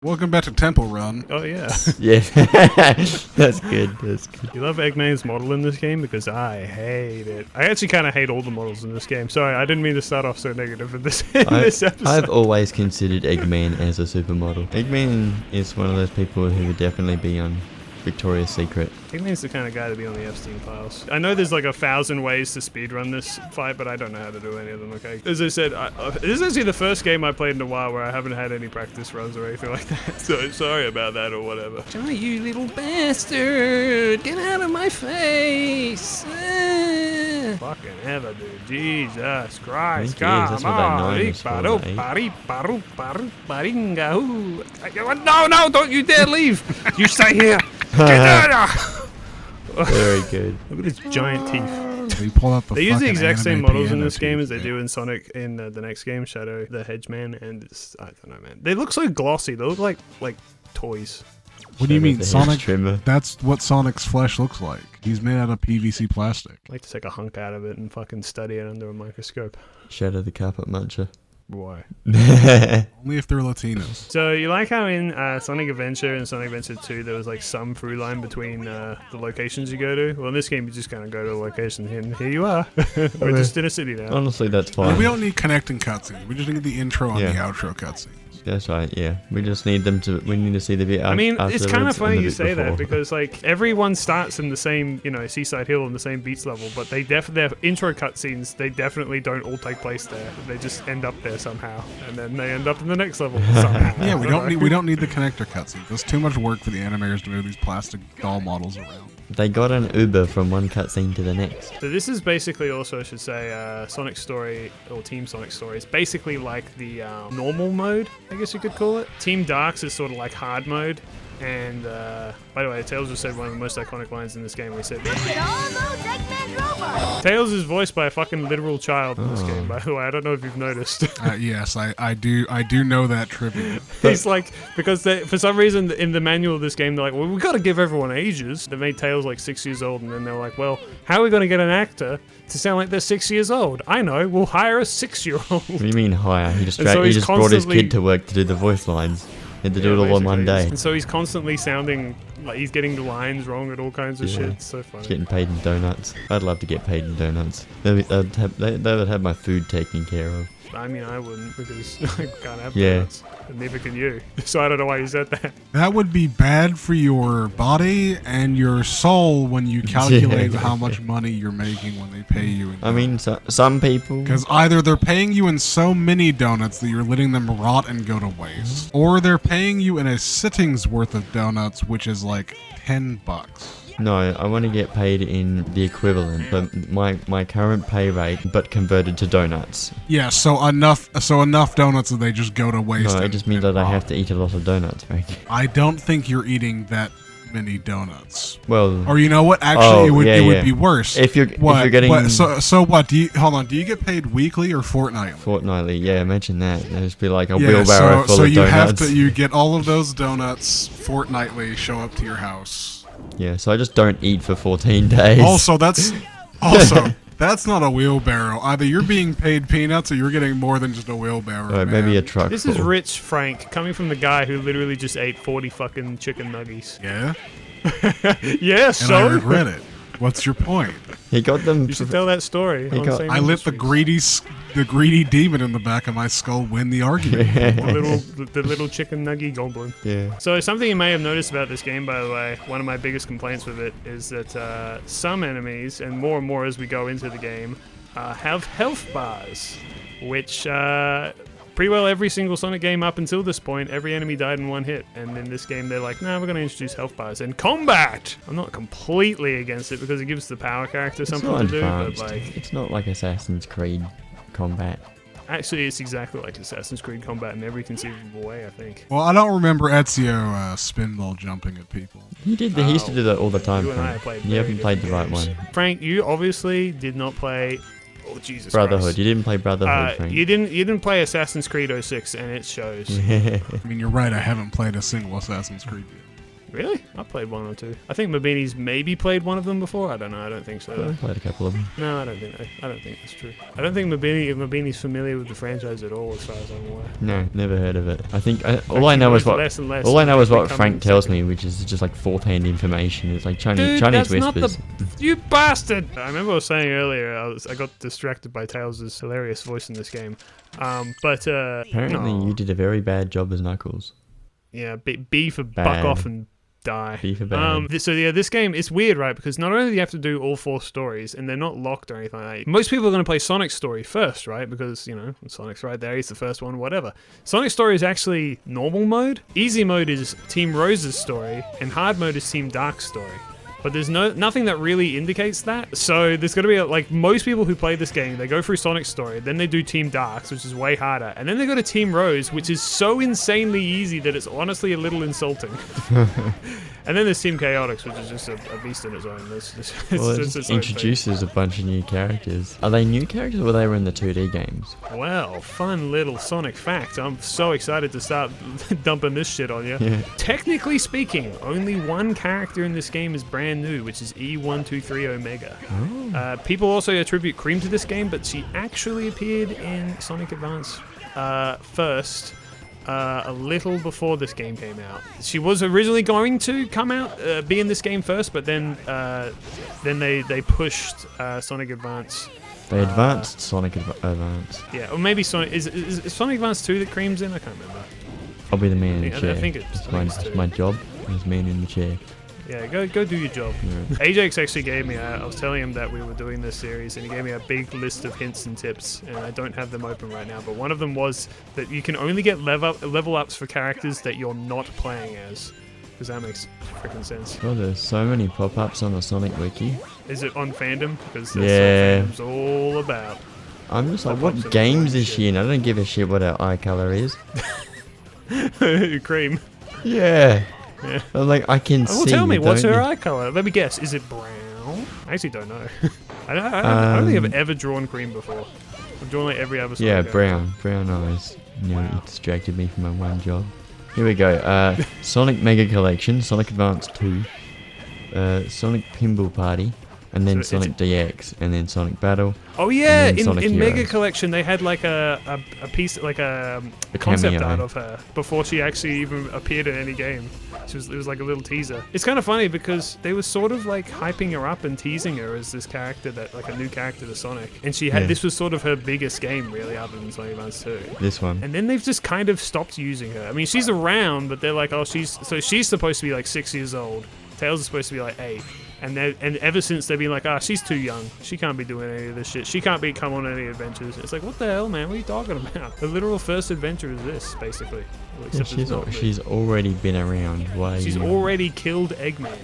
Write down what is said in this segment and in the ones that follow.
Welcome back to Temple Run. Oh yeah. Yeah, that's good. That's good. You love Eggman's model in this game because I hate it. I actually kind of hate all the models in this game. Sorry, I didn't mean to start off so negative in this episode. I've always considered Eggman as a supermodel. Eggman is one of those people who would definitely be on Victoria's Secret. Eggman's the kind of guy to be on the Epstein files. I know there's like 1,000 ways to speedrun this fight, but I don't know how to do any of them, okay? As I said, this is actually the first game I played in a while where I haven't had any practice runs or anything like that. So sorry about that or whatever. Johnny, you little bastard! Get out of my face! Fucking ever, dude. Jesus Christ. That's what that 9 was for, No, don't you dare leave! You stay here! Get out! Very good. Look at his giant teeth. So you pull up the They use the fucking exact same anime models in piano this game as they tube. do in Sonic in the next game, Shadow the Hedgehog, and it's, I don't know, man. They look so glossy. They look like toys. What do you mean, the Sonic? trimmer. That's what Sonic's flesh looks like. He's made out of PVC plastic. I like to take a hunk out of it and fucking study it under a microscope. Shadow the Carpet Muncher. Why? Only if they're Latinos. So you like how in Sonic Adventure and Sonic Adventure 2 there was like some through line between the locations you go to? Well, in this game you just kind of go to a location and here you are. We're just in a city now. Honestly, that's fine. We don't need connecting cutscenes. We just need the intro and Yeah. the outro cutscenes. That's right, yeah. We just need them to. We need to see the bit. I mean, it's kind of afterwards funny and the you bit say that before. because like everyone starts in the same, Seaside Hill on the same beats level, but their intro cutscenes, they definitely don't all take place there. They just end up there somehow, and then they end up in the next level somehow. Yeah, we don't need the connector cutscenes. There's too much work for the animators to move these plastic doll models around. They got an Uber from one cutscene to the next. So this is basically also, I should say, Sonic Story, or Team Sonic Story. It's basically like the normal mode, I guess you could call it. Team Darks is sort of like hard mode. And, by the way, Tails just said one of the most iconic lines in this game. We said, Tails is voiced by a fucking literal child in this game, by the way. I don't know if you've noticed. Yes, I do know that trivia. He's like, because for some reason in the manual of this game, they're like, well, we've got to give everyone ages. They made Tails like 6 years old, and then they're like, well, how are we going to get an actor to sound like they're 6 years old? I know, we'll hire a 6-year-old. What do you mean hire? He just, And so he he's just brought his constantly- kid to work to do the voice lines. He had to do it all in one basically. day. And so he's constantly sounding like he's getting the lines wrong and all kinds of Yeah. shit. It's so funny. He's getting paid in donuts. I'd love to get paid in donuts. They would have my food taken care of. I mean, I wouldn't because I can't have Yeah. donuts. And neither can you. So I don't know why you said that. That would be bad for your body and your soul when you calculate how much money you're making when they pay you. I mean, some people. Because either they're paying you in so many donuts that you're letting them rot and go to waste, or they're paying you in a sitting's worth of donuts, which is like $10. No, I want to get paid in the equivalent, but my current pay rate, but converted to donuts. Yeah, so enough donuts that they just go to waste. No, it and- just means that I have to eat a lot of donuts, Frank. I don't think you're eating that many donuts. Well, Or you know what? Actually, it would yeah. be worse. if you're getting What, so what? Hold on. Do you get paid weekly or fortnightly? fortnightly, yeah, imagine that. It'd just be like a Yeah, wheelbarrow full so of you donuts. you get all of those donuts fortnightly, show up to your house. Yeah, so I just don't eat for 14 days. Also, that's not a wheelbarrow. Either you're being paid peanuts or you're getting more than just a wheelbarrow. Alright, maybe a man. truck. This is full. rich Frank coming from the guy who literally just ate 40 fucking chicken nuggies. Yeah, Yeah, and so I regret it. What's your point? He got them. you should tell that story. He on got- Same I let the Industries. greedy demon in the back of my skull win the argument. the little chicken nugget goblin. Yeah. So something you may have noticed about this game, by the way, one of my biggest complaints with it is that some enemies, and more as we go into the game, have health bars, which pretty well every single Sonic game up until this point, every enemy died in one hit. And in this game, they're like, nah, we're going to introduce health bars. And combat! I'm not completely against it because it gives the power character It's something not to do, advanced. but like, It's not like Assassin's Creed combat. actually, it's exactly like Assassin's Creed combat in every conceivable way, I think. Well, I don't remember Ezio spinball jumping at people. He did. He used to do that all the time. You and I Frank. played You very haven't played the right different one. games. Frank, you obviously did not play. Oh Jesus Brotherhood. Christ. You didn't play Brotherhood, Frank. You didn't play Assassin's Creed 06, and it shows. I mean, you're right. I haven't played a single Assassin's Creed yet. Really? I played 1 or 2. I think Mabini's maybe played one of them before. I don't know. I don't think so. I played a couple of them. No, I don't think that's true. I don't think Mabini's familiar with the franchise at all, as far as I'm aware. No, never heard of it. I think all I know is what less and less all I know is what becoming Frank tells second. me, which is just like fourth-hand information. It's like Chinese That's whispers. not the... You bastard! I remember I was saying earlier, I got distracted by Tails' hilarious voice in this game. Apparently, you did a very bad job as Knuckles. Yeah, B for Bad. buck off and die. B for bad. This game, it's weird, right? Because not only do you have to do all 4 stories, and they're not locked or anything like that. Most people are going to play Sonic's story first, right? Because, Sonic's right there, he's the first one, whatever. Sonic's story is actually normal mode. Easy mode is Team Rose's story, and hard mode is Team Dark's story. But there's nothing that really indicates that. So there's going to be, like, most people who play this game, they go through Sonic's story, then they do Team Dark's, which is way harder, and then they go to Team Rose, which is so insanely easy that it's honestly a little insulting. And then there's Team Chaotix, which is just a beast in its own. It introduces a bunch of new characters. Are they new characters or they were in the 2D games? Well, fun little Sonic fact. I'm so excited to start dumping this shit on you. Yeah. Technically speaking, only one character in this game is brand new, which is E123 Omega. Oh. People also attribute Cream to this game, but she actually appeared in Sonic Advance first. A little before this game came out. She was originally going to come out, be in this game first, but then they pushed Sonic Advance. They advanced Sonic Advance. Yeah, or maybe Sonic is Sonic Advance 2 that Cream's in? I can't remember. I'll be the man in the I chair. think it's It's my job as man in the chair. Yeah, go do your job. Yeah. Ajax actually gave me I was telling him that we were doing this series, and he gave me a big list of hints and tips, and I don't have them open right now, but one of them was that you can only get level ups for characters that you're not playing as. Because that makes freaking sense. God, there's so many pop-ups on the Sonic Wiki. Is it on fandom? Because that's Yeah. what fandom's all about. I'm just like, Pop-ups what are games really is she in? I don't give a shit what her eye color is. Cream. Yeah. Yeah. I'm like, I can see. Well, tell me, what's don't her you? eye color? Let me guess. Is it brown? I actually don't know. I don't think I've ever drawn Cream before. I've drawn like every other. Yeah, Sonic brown eyes. You know, Wow. it distracted me from my one job. Here we go. Sonic Mega Collection, Sonic Advance 2, Sonic Pinball Party, and then So Sonic DX, and then Sonic Battle. Oh yeah, And then Sonic in Mega Heroes. Collection they had like a piece, like a A concept cameo. art of her before she actually even appeared in any game. It was like a little teaser. It's kind of funny because they were sort of like hyping her up and teasing her as this character, that like a new character to Sonic, and she had Yeah. this was sort of her biggest game really, other than Sonic Advance 2. This one. And then they've just kind of stopped using her. I mean, she's around, but they're like, oh, she's supposed to be like 6 years old. Tails is supposed to be like 8. And ever since they've been like, she's too young. She can't be doing any of this shit. She can't come on any adventures. It's like, what the hell, man? What are you talking about? The literal first adventure is this, basically. Well, Yeah, except it's not, she's already been around. Why? she's already killed Eggman.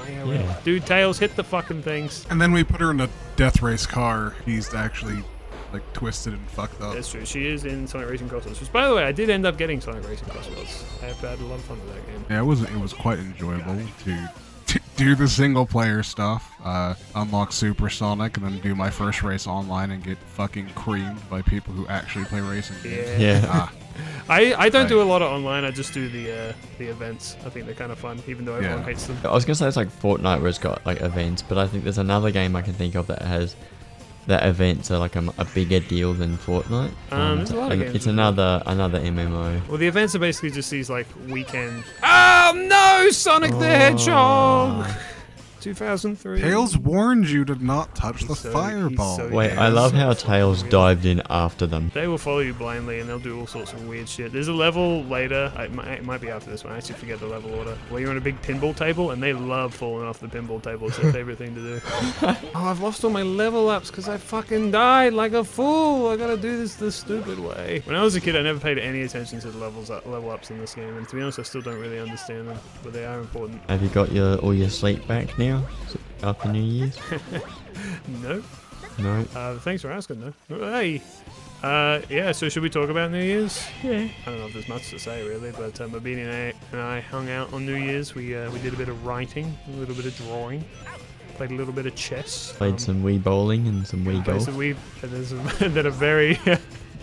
Yeah. Dude, Tails, hit the fucking things. And then we put her in a death race car. He's actually like twisted and fucked up. That's true. She is in Sonic Racing Crossroads. Which, by the way, I did end up getting Sonic Racing Crossroads. I had a lot of fun with that game. Yeah, it was quite enjoyable to do the single player stuff, unlock Super Sonic, and then do my first race online and get fucking creamed by people who actually play racing games. Yeah. Yeah. I don't do a lot of online. I just do the events. I think they're kind of fun, even though everyone Yeah. hates them. I was gonna say it's like Fortnite where it's got like events, but I think there's another game I can think of that has that events are like a bigger deal than Fortnite. There's a lot of and games it's with another MMO. Well, the events are basically just these like weekend. Oh no, Sonic the Hedgehog! 2003. Tails warned you to not touch the He's so- fireball. he's so- Wait, I Yeah, love so how fucking Tails weird. dived in after them. They will follow you blindly, and they'll do all sorts of weird shit. There's a level later, it might be after this one, I actually forget the level order, where you're on a big pinball table, and they love falling off the pinball table. It's their favorite thing to do. Oh, I've lost all my level ups because I fucking died like a fool. I gotta do this the stupid way. When I was a kid, I never paid any attention to the level ups in this game, and to be honest, I still don't really understand them, but they are important. Have you got all your sleep back now after New Year's? No. No. Thanks for asking, though. Hey. Yeah, so should we talk about New Year's? Yeah. I don't know if there's much to say, really, but Mabini and I hung out on New Year's. We did a bit of writing, a little bit of drawing, played a little bit of chess. Played some Wii bowling and some Wii played golf. some Wii, and there's some that are very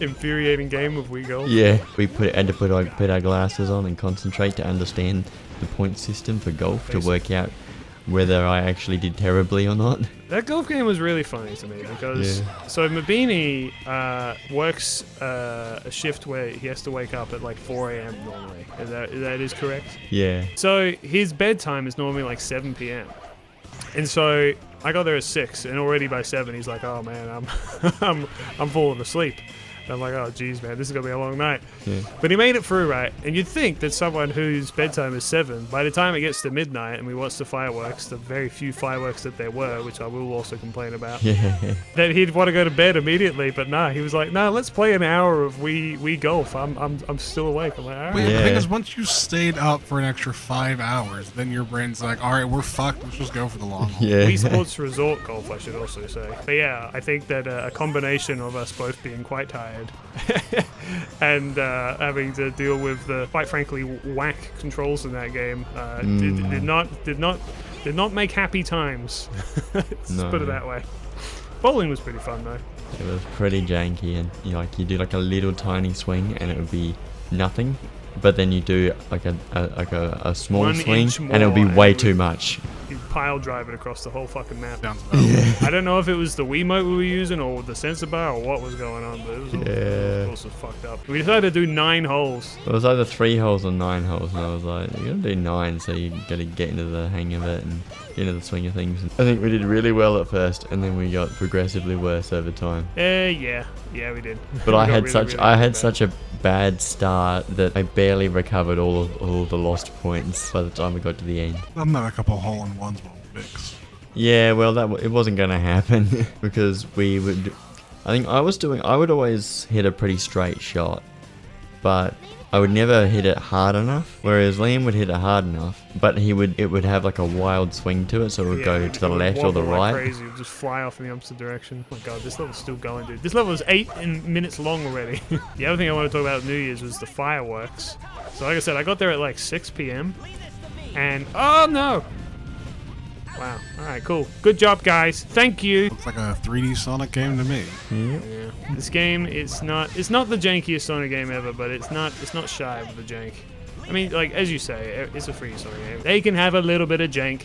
infuriating game of Wii Golf. Yeah, we had to put our glasses on and concentrate to understand the point system for golf to work out whether I actually did terribly or not. That golf game was really funny to me because so Mabini works a shift where he has to wake up at like 4 a.m. normally. That is correct? Yeah. So his bedtime is normally like 7 p.m. And so I got there at 6, and already by 7 he's like, "Oh man, I'm falling asleep." And I'm like, "Oh geez, man, this is gonna be a long night." Yeah. But he made it through, right? And you'd think that someone whose bedtime is 7, by the time it gets to midnight and we watch the fireworks, the very few fireworks that there were, which I will also complain about, Yeah. that he'd want to go to bed immediately. But nah, he was like, "No, let's play an hour of Wii Golf. I'm still awake." I'm like, "All right." But the thing is, once you stayed up for an extra 5 hours, then your brain's like, all right, we're fucked. Let's just go for the long haul. Yeah. Wii Sports Resort Golf, I should also say. But yeah, I think that a combination of us both being quite tired and having to deal with the, quite frankly, whack controls in that game did not make happy times. Let's put it that way. Bowling was pretty fun though. It was pretty janky, and you do like a little tiny swing, and it would be nothing. But then you do like a small 1 swing, inch more, and it'll be way too much. You pile drive it across the whole fucking map. Sounds about right. I don't know if it was the Wiimote we were using or the sensor bar or what was going on, but it was all sorts of fucked up. We decided to do 9 holes. It was either 3 holes or 9 holes, and I was like, you gotta do 9, so you gotta get into the hang of it and get into the swing of things. I think we did really well at first, and then we got progressively worse over time. Yeah, we did. But We I got had really such a bad start that I barely recovered all the lost points by the time we got to the end. I'm not a couple hole-in-ones will fix. Yeah, well, it wasn't going to happen because we would. I think I would always hit a pretty straight shot, but I would never hit it hard enough. Whereas Liam would hit it hard enough, but it would have like a wild swing to it, so it would go to the left or the wobble right. like crazy. It would just fly off in the opposite direction. Oh my god, this level's still going, dude. This level is 8 minutes long already. The other thing I want to talk about with New Year's was the fireworks. So like I said, I got there at like 6 p.m. and oh no! Wow. Alright, cool. Good job, guys. Thank you. Looks like a 3D Sonic game to me. Yeah. This game, it's not the jankiest Sonic game ever, but it's not shy of the jank. I mean, like, as you say, it's a free Sonic game. They can have a little bit of jank.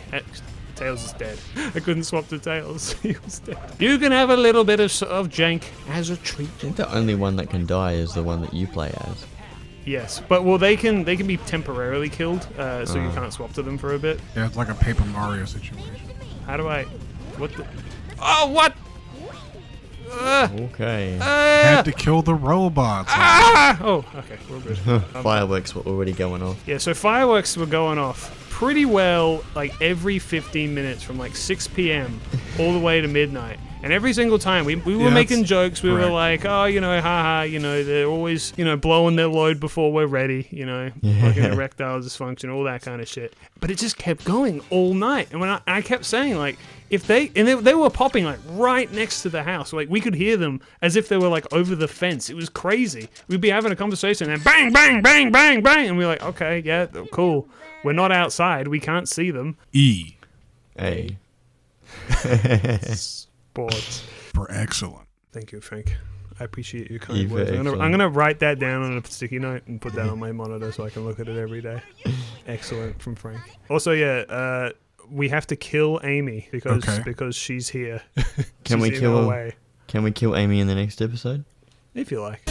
Tails is dead. I couldn't swap to Tails. He was dead. You can have a little bit of jank as a treat. I think the only one that can die is the one that you play as. Yes, but well, they can be temporarily killed, so you can't swap to them for a bit. Yeah, it's like a Paper Mario situation. How do I? What the? Oh, what? Okay. Had to kill the robots. Oh, okay, we're good. Fireworks were already going off. Yeah, so fireworks were going off pretty well, like every 15 minutes from like 6 p.m. all the way to midnight. And every single time we were making jokes, we were like, oh, haha, they're always, blowing their load before we're ready, fucking erectile dysfunction, all that kind of shit. But it just kept going all night. And when I kept saying, like, they were popping like right next to the house. Like we could hear them as if they were like over the fence. It was crazy. We'd be having a conversation and bang, bang, bang, bang, bang. And we're like, okay, yeah, cool. We're not outside. We can't see them. A. Sports. For excellent. Thank you, Frank. I appreciate your kind words. I'm gonna write that down on a sticky note and put that on my monitor so I can look at it every day. Excellent from Frank. Also, yeah, we have to kill Amy because she's here. Can we kill Amy in the next episode? If you like.